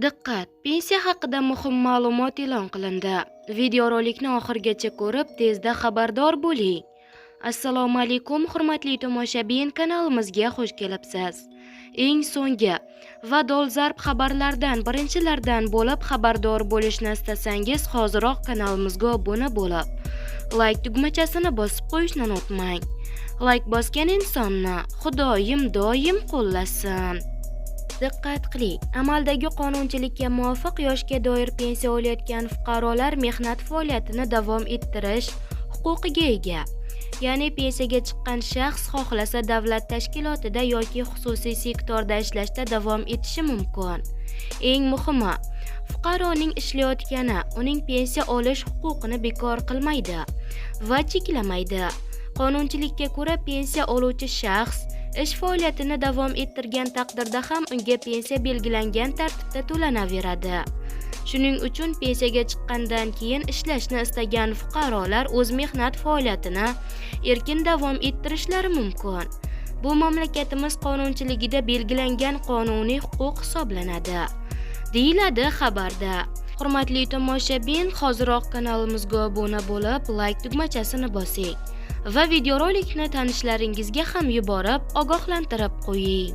Diqqat! Pensiya haqida muhim ma'lumot e'lon qilindi. Videorolikni oxirigacha ko'rib, tezda xabardor bo'ling. Assalomu alaykum, hurmatli tomoshabin, kanalimizga xush kelibsiz. Eng so'nggi va dolzarb xabarlardan birinchilardan bo'lib xabardor bo'lishni istasangiz, hoziroq kanalimizga obuna bo'lib, like tugmachasini bosib qo'yishni unutmang. Like bosgan insonni Xudoyim doim qo'llasin. Diqqat qiling. Amaldagi qonunchilikka muvofiq yoshga doir pensiya olayotgan fuqarolar mehnat faoliyatini davom ettirish huquqiga ega. Ya'ni pensiyaga chiqqan shaxs xohlasa davlat tashkilotida yoki xususiy sektorda ishlashda davom etishi mumkin. Eng muhimi, fuqaroning ishlayotgani uning pensiya olish huquqini bekor qilmaydi va cheklamaydi. Qonunchilikka ko'ra pensiya oluvchi shaxs ish faoliyatini davom ettirgan taqdirda ham unga pensiya belgilangan tartibda to'lanaveradi. Shuning uchun pensiyaga chiqqandan keyin ishlashni istagan fuqarolar o'z mehnat faoliyatini erkin davom ettirishlari mumkin. Bu mamlakatimiz qonunchiligida belgilangan qonuniy huquq hisoblanadi, deyiladi xabarda. Hurmatli tomoshabin, hoziroq kanalimizga obuna bo'lib, like tugmachasini bosing va videorolikni tanishlaringizga ham yuborib, ogohlantirib qo'ying.